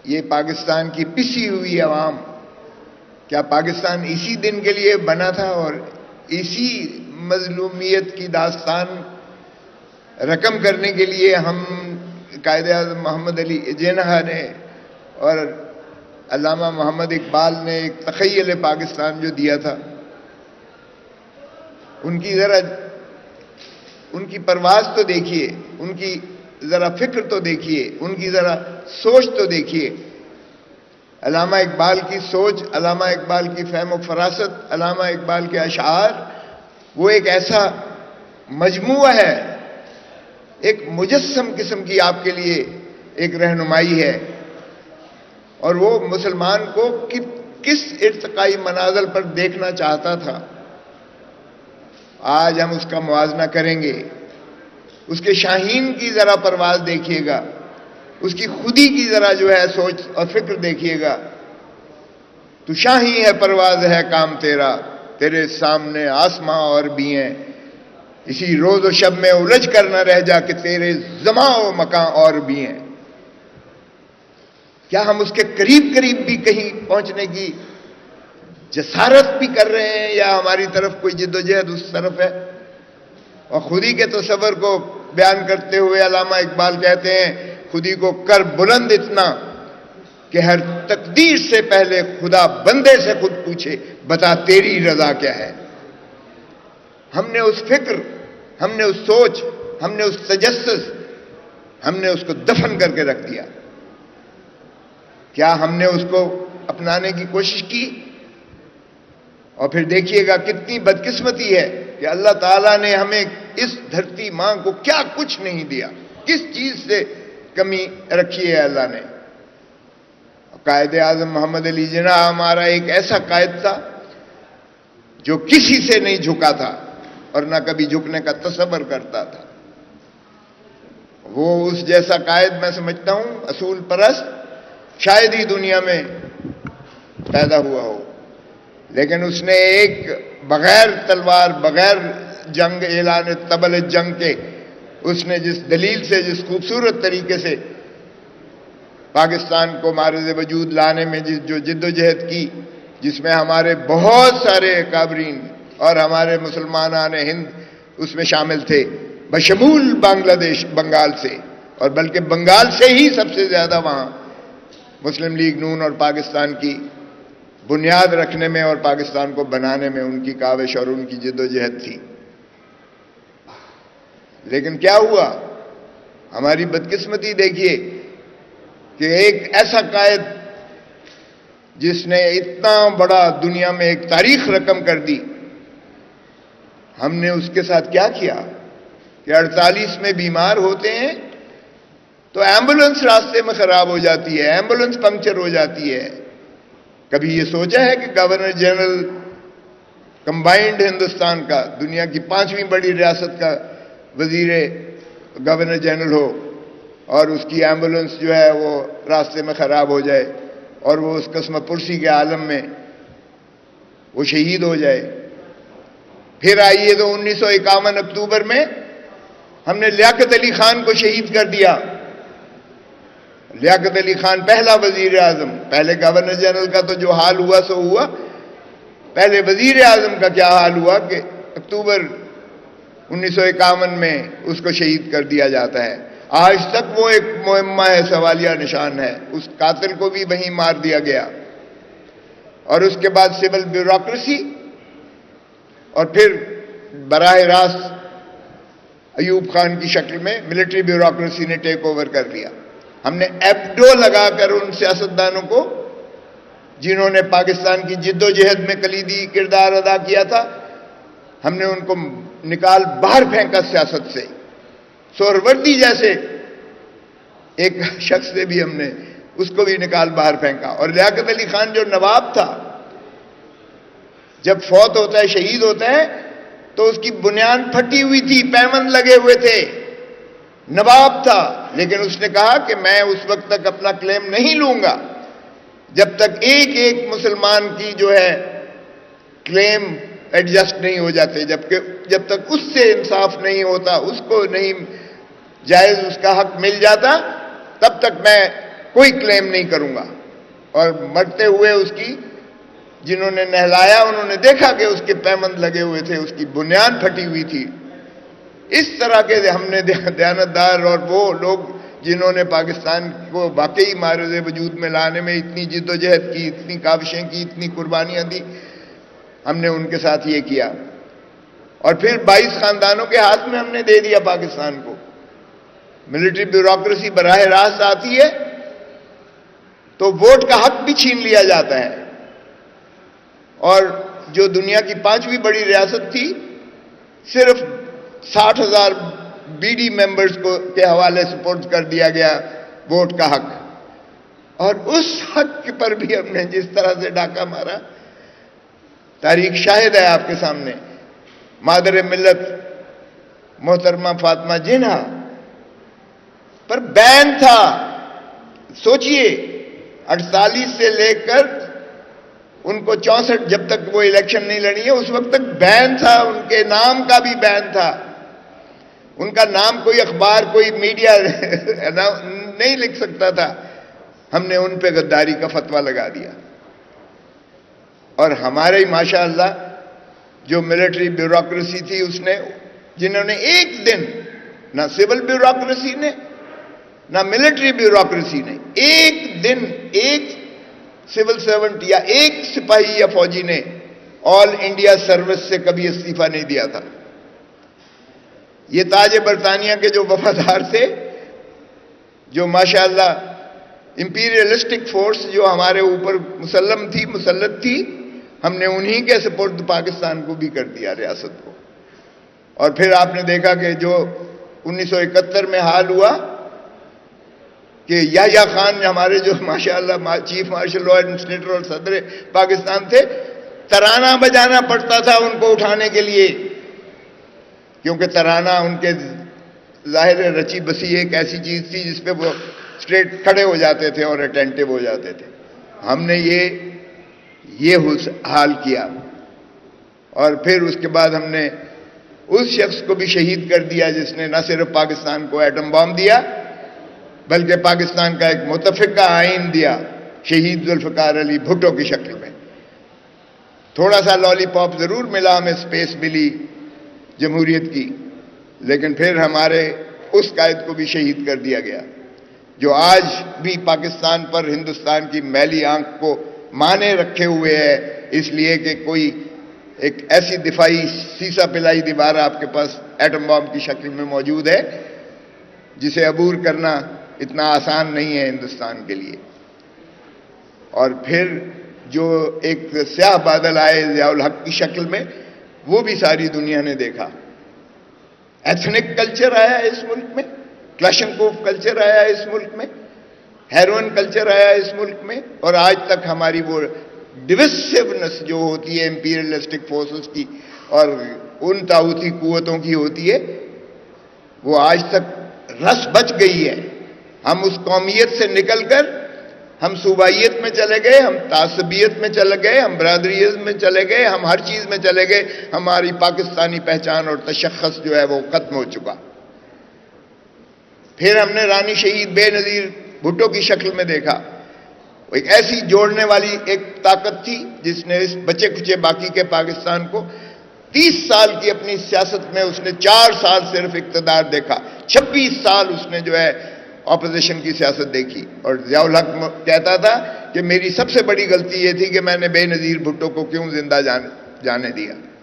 یہ پاکستان کی پسی ہوئی عوام، کیا پاکستان اسی دن کے لیے بنا تھا اور اسی مظلومیت کی داستان رقم کرنے کے لیے ہم قائد اعظم محمد علی جناح نے اور علامہ محمد اقبال نے ایک تخیل پاکستان جو دیا تھا، ان کی پرواز تو دیکھیے، ان کی ذرا فکر تو دیکھیے، ان کی ذرا سوچ تو دیکھیے. علامہ اقبال کی سوچ، علامہ اقبال کی فہم و فراست، علامہ اقبال کے اشعار، وہ ایک ایسا مجموعہ ہے، ایک مجسم قسم کی آپ کے لیے ایک رہنمائی ہے، اور وہ مسلمان کو کس ارتقائی منازل پر دیکھنا چاہتا تھا. آج ہم اس کا موازنہ کریں گے. اس کے شاہین کی ذرا پرواز دیکھیے گا، اس کی خودی کی ذرا جو ہے سوچ اور فکر دیکھیے گا. تو شاہی ہے پرواز ہے کام تیرا، تیرے سامنے آسماں اور بھی ہیں، اسی روز و شب میں الجھ کر نہ رہ جا کہ تیرے زماں و مکان اور بھی ہیں. کیا ہم اس کے قریب بھی کہیں پہنچنے کی جسارت بھی کر رہے ہیں، یا ہماری طرف کوئی جد و جہد اس طرف ہے؟ اور خودی کے تصور کو بیان کرتے ہوئے علامہ اقبال کہتے ہیں، خودی کو کر بلند اتنا کہ ہر تقدیر سے پہلے خدا بندے سے خود پوچھے بتا تیری رضا کیا ہے. ہم نے اس فکر، ہم نے اس سوچ، ہم نے اس تجسس، ہم نے اس کو دفن کر کے رکھ دیا. کیا ہم نے اس کو اپنانے کی کوشش کی؟ اور پھر دیکھیے گا کتنی بدقسمتی ہے کہ اللہ تعالیٰ نے ہمیں اس دھرتی ماں کو کیا کچھ نہیں دیا، کس چیز سے کمی رکھی ہے اللہ نے. قائد اعظم محمد علی جناح ہمارا ایک ایسا قائد تھا جو کسی سے نہیں جھکا تھا اور نہ کبھی جھکنے کا تصور کرتا تھا. وہ اس جیسا قائد میں سمجھتا ہوں اصول پرست شاید ہی دنیا میں پیدا ہوا ہو. لیکن اس نے ایک بغیر تلوار، بغیر جنگ، اعلان طبل جنگ کے، اس نے جس دلیل سے، جس خوبصورت طریقے سے پاکستان کو معرض وجود لانے میں جو جد و جہد کی، جس میں ہمارے بہت سارے اکابرین اور ہمارے مسلمانان ہند اس میں شامل تھے، بشمول بنگلہ دیش، بنگال سے، اور بلکہ بنگال سے ہی سب سے زیادہ وہاں مسلم لیگ نون اور پاکستان کی بنیاد رکھنے میں اور پاکستان کو بنانے میں ان کی کاوش اور ان کی جد و جہد تھی. لیکن کیا ہوا؟ ہماری بدقسمتی دیکھیے کہ ایک ایسا قائد جس نے اتنا بڑا دنیا میں ایک تاریخ رقم کر دی، ہم نے اس کے ساتھ کیا کیا کہ 48 میں بیمار ہوتے ہیں تو ایمبولنس راستے میں خراب ہو جاتی ہے، ایمبولنس پنکچر ہو جاتی ہے. کبھی یہ سوچا ہے کہ گورنر جنرل کمبائنڈ ہندوستان کا، دنیا کی 5ویں بڑی ریاست کا وزیر گورنر جنرل ہو اور اس کی ایمبولنس جو ہے وہ راستے میں خراب ہو جائے اور وہ اس قسم پرسی کے عالم میں وہ شہید ہو جائے؟ پھر آئیے تو 1951 اکتوبر میں ہم نے لیاقت علی خان کو شہید کر دیا. لیاقت علی خان پہلا وزیر اعظم، پہلے گورنر جنرل کا تو جو حال ہوا سو ہوا، پہلے وزیر اعظم کا کیا حال ہوا کہ اکتوبر 1951 میں اس کو شہید کر دیا جاتا ہے. آج تک وہ ایک معمہ ہے، سوالیہ نشان ہے. اس قاتل کو بھی وہیں مار دیا گیا. اور اس کے بعد سول بیوروکریسی اور پھر براہ راست ایوب خان کی شکل میں ملٹری بیوروکریسی نے ٹیک اوور کر لیا. ہم نے ایپڈو لگا کر ان سیاستدانوں کو جنہوں نے پاکستان کی جد و جہد میں کلیدی کردار ادا کیا تھا، ہم نے ان کو نکال باہر پھینکا سیاست سے. سہروردی جیسے ایک شخص سے بھی ہم نے اس کو بھی نکال باہر پھینکا. اور لیاقت علی خان جو نواب تھا، جب فوت ہوتا ہے، شہید ہوتا ہے، تو اس کی بنیاد پھٹی ہوئی تھی، پیمند لگے ہوئے تھے، نواب تھا. لیکن اس نے کہا کہ میں اس وقت تک اپنا کلیم نہیں لوں گا جب تک ایک ایک مسلمان کی جو ہے کلیم ایڈجسٹ نہیں ہو جاتے، جب تک اس سے انصاف نہیں ہوتا، اس کو نہیں جائز اس کا حق مل جاتا، تب تک میں کوئی کلیم نہیں کروں گا. اور مرتے ہوئے اس کی جنہوں نے نہلایا انہوں نے دیکھا کہ اس کے پیمند لگے ہوئے تھے, اس کی بنیاد پھٹی ہوئی تھی. اس طرح کے ہم نے دیانتدار اور وہ لوگ جنہوں نے پاکستان کو واقعی معرض وجود میں لانے میں اتنی جد و جہد کی, اتنی کاوشیں کی, اتنی قربانیاں دی, ہم نے ان کے ساتھ یہ کیا. اور پھر 22 خاندانوں کے ہاتھ میں ہم نے دے دیا پاکستان کو. ملٹری بیوروکریسی براہ راست آتی ہے تو ووٹ کا حق بھی چھین لیا جاتا ہے. اور جو دنیا کی 5ویں بڑی ریاست تھی, صرف 60,000 بی ڈی ممبرز کو کے حوالے سپرد کر دیا گیا ووٹ کا حق. اور اس حق پر بھی ہم نے جس طرح سے ڈاکہ مارا, تاریخ شاہد ہے آپ کے سامنے. مادر ملت محترمہ فاطمہ جناح پر بین تھا. سوچئے 48 سے لے کر ان کو 64 جب تک وہ الیکشن نہیں لڑی ہے اس وقت تک بین تھا. ان کے نام کا بھی بین تھا. ان کا نام کوئی اخبار کوئی میڈیا نہیں لکھ سکتا تھا. ہم نے ان پہ غداری کا فتویٰ لگا دیا. اور ہمارے ہی ماشاءاللہ جو ملٹری بیوروکریسی تھی اس نے, جنہوں نے ایک دن, نہ سول بیوروکریسی نے نہ ملٹری بیوروکریسی نے ایک دن ایک سول سرونٹ یا ایک سپاہی یا فوجی نے آل انڈیا سروس سے کبھی استعفیٰ نہیں دیا تھا. یہ تاج برطانیہ کے جو وفادار تھے, جو ماشاءاللہ امپیریلسٹک فورس جو ہمارے اوپر مسلط تھی, ہم نے انہی کے سپرد پاکستان کو بھی کر دیا, ریاست کو. اور پھر آپ نے دیکھا کہ جو 1971 میں حال ہوا کہ یحییٰ خان ہمارے جو ماشاءاللہ چیف مارشل لا ایڈمنسٹریٹر اور صدر پاکستان تھے, ترانہ بجانا پڑتا تھا ان کو اٹھانے کے لیے, کیونکہ ترانہ ان کے ظاہر رچی بسی ایک ایسی چیز تھی جس پہ وہ اسٹریٹ کھڑے ہو جاتے تھے اور اٹینٹو ہو جاتے تھے. ہم نے یہ حال کیا. اور پھر اس کے بعد ہم نے اس شخص کو بھی شہید کر دیا جس نے نہ صرف پاکستان کو ایٹم بام دیا بلکہ پاکستان کا ایک متفقہ آئین دیا, شہید ذوالفقار علی بھٹو کی شکل میں. تھوڑا سا لالی پاپ ضرور ملا, ہمیں سپیس ملی جمہوریت کی, لیکن پھر ہمارے اس قائد کو بھی شہید کر دیا گیا جو آج بھی پاکستان پر ہندوستان کی میلی آنکھ کو مانے رکھے ہوئے ہے, اس لیے کہ کوئی ایک ایسی دفاعی سیسا پلائی دیوار آپ کے پاس ایٹم بام کی شکل میں موجود ہے جسے عبور کرنا اتنا آسان نہیں ہے ہندوستان کے لیے. اور پھر جو ایک سیاہ بادل آئے ضیاء الحق کی شکل میں, وہ بھی ساری دنیا نے دیکھا. ایتھنک کلچر آیا ہے اس ملک میں, کلاشنکوف کلچر آیا ہے اس ملک میں, ہیروئن کلچر آیا ہے اس ملک میں, اور آج تک ہماری وہ ڈویسونس جو ہوتی ہے امپیریلسٹک فورسز کی اور ان طاغوتی قوتوں کی ہوتی ہے, وہ آج تک رس بچ گئی ہے. ہم اس قومیت سے نکل کر ہم صوبائیت میں چلے گئے, ہم تعصبیت میں چلے گئے, ہم برادریت میں چلے گئے, ہم ہر چیز میں چلے گئے. ہماری پاکستانی پہچان اور تشخص جو ہے وہ ختم ہو چکا. پھر ہم نے رانی شہید بے نظیر بھٹو کی شکل میں دیکھا. ایک ایسی جوڑنے والی ایک طاقت تھی جس نے اس بچے کچے باقی کے پاکستان کو 30 سال کی اپنی سیاست میں اس نے 4 سال صرف اقتدار دیکھا, 26 سال اس نے جو ہے اپوزیشن کی سیاست دیکھی. اور ضیاء الحق کہتا تھا کہ میری سب سے بڑی غلطی یہ تھی کہ میں نے بے نظیر بھٹو کو کیوں زندہ جانے دیا.